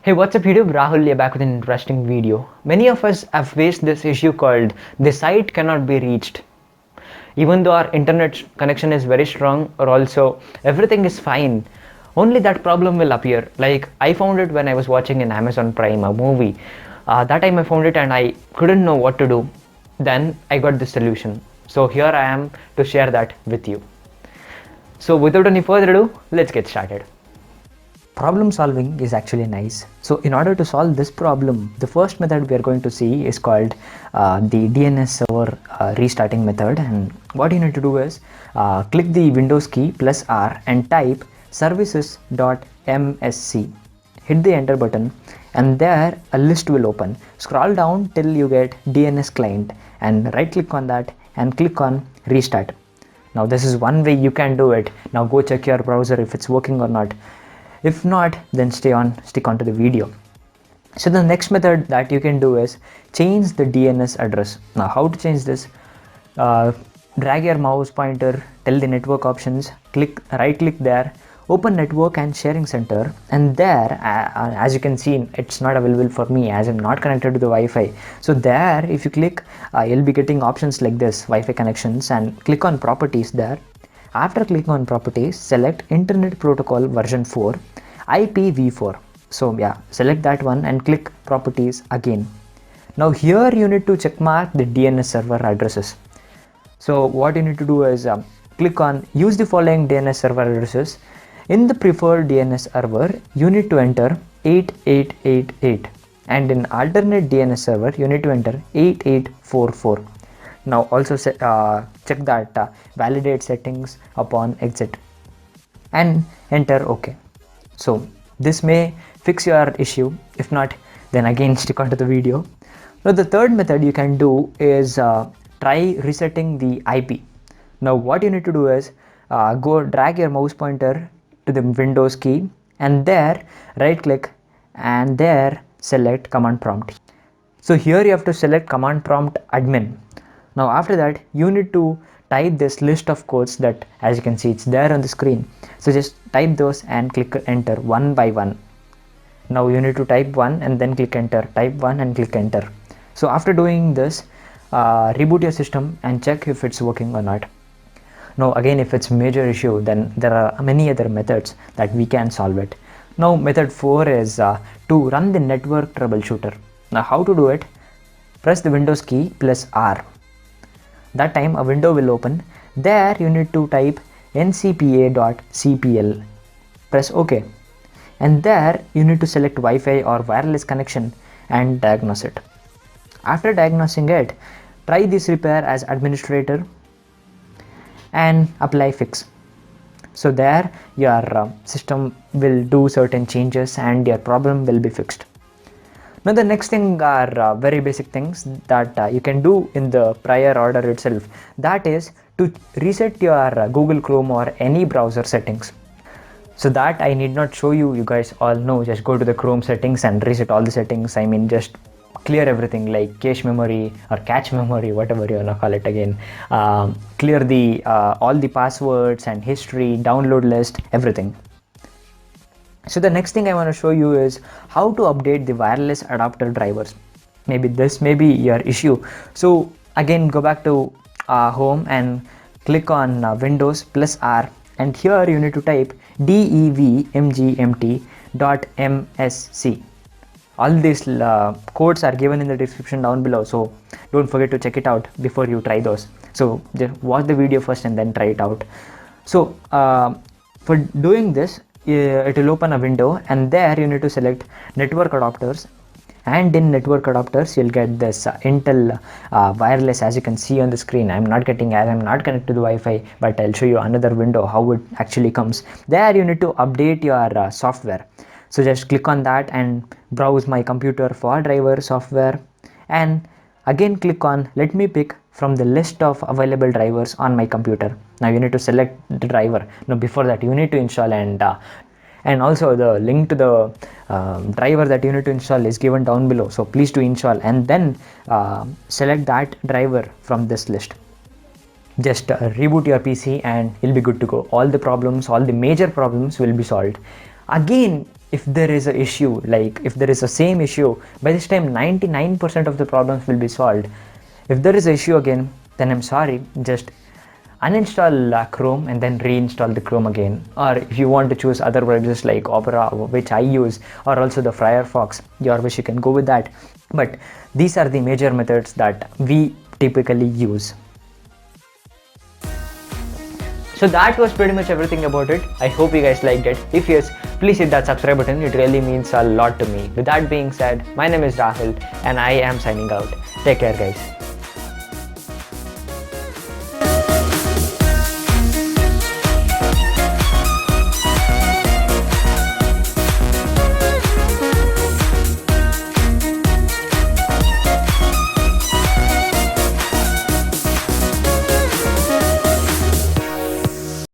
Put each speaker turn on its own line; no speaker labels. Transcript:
Hey, what's up YouTube? Rahul here back with an interesting video. Many of us have faced this issue called the site cannot be reached. Even though our internet connection is very strong or also everything is fine, only that problem will appear. Like I found it when I was watching in Amazon Prime a movie. That time I found it and I couldn't know what to do. Then I got the solution. So here I am to share that with you. So without any further ado, let's get started.
Problem solving is actually nice. So in order to solve this problem, the first method we are going to see is called the DNS server restarting method. And what you need to do is click the Windows key plus R and type services.msc. Hit the enter button and there a list will open. Scroll down till you get DNS client and right click on that and click on restart. Now this is one way you can do it. Now go check your browser if it's working or not. If not, then stick on to the video. So the next method that you can do is change the DNS address. Now how to change this? Drag your mouse pointer till the network options, right click there, open network and sharing center, and there as you can see it's not available for me as I'm not connected to the Wi-Fi. So there if you click you'll be getting options like this, Wi-Fi connections, and click on properties there. After clicking on properties, select Internet Protocol version 4 IPv4. So yeah, select that one and click properties again. Now here you need to check mark the DNS server addresses. So what you need to do is click on use the following DNS server addresses. In the preferred DNS server, you need to enter 8888, and in alternate DNS server, you need to enter 8844. Now also check that validate settings upon exit and enter OK. So this may fix your issue. If not, then again stick on to the video. Now the third method you can do is try resetting the IP. Now what you need to do is go drag your mouse pointer to the Windows key and there right click and there select command prompt. So here you have to select command prompt admin. Now after that you need to type this list of codes that as you can see it's there on the screen. So just type those and click enter one by one. Now you need to type one and then click enter, type one and click enter. So after doing this, reboot your system and check if it's working or not. Now again, if it's major issue, then there are many other methods that we can solve it. Now method 4 is to run the network troubleshooter. Now how to do it? Press the Windows key plus R. That time a window will open. There you need to type ncpa.cpl. Press OK. And there you need to select Wi-Fi or wireless connection and diagnose it. After diagnosing it, try this repair as administrator and apply fix. So there your system will do certain changes and your problem will be fixed. Now the next thing are very basic things that you can do in the prior order itself. That is to reset your Google Chrome or any browser settings. So that I need not show you, you guys all know. Just go to the Chrome settings and reset all the settings. I mean just clear everything like cache memory or cache memory, whatever you wanna call it again. Clear the all the passwords and history, download list, everything. So the next thing I want to show you is how to update the wireless adapter drivers. Maybe this may be your issue. So again go back to home and click on Windows plus R, and here you need to type devmgmt.msc. All these codes are given in the description down below, so don't forget to check it out before you try those. So just watch the video first and then try it out. So for doing this, it will open a window and there you need to select network adapters, and in network adapters you'll get this Intel wireless as you can see on the screen. I'm not getting as I'm not connected to the Wi-Fi, but I'll show you another window how it actually comes. There you need to update your software. So just click on that and browse my computer for driver software, and again click on let me pick from the list of available drivers on my computer. Now you need to select the driver. Now before that you need to install, and also the link to the driver that you need to install is given down below, so please do install and then select that driver from this list. Just reboot your PC and you'll be good to go. All the problems, all the major problems will be solved. Again, if there is a issue, like if there is a same issue, by this time 99% of the problems will be solved. If there is an issue again, then I'm sorry, just uninstall Chrome and then reinstall the Chrome again. Or if you want to choose other browsers like Opera, which I use, or also the Firefox, your wish, you can go with that. But these are the major methods that we typically use.
So that was pretty much everything about it. I hope you guys liked it. If yes, please hit that subscribe button. It really means a lot to me. With that being said, my name is Rahul and I am signing out. Take care, guys.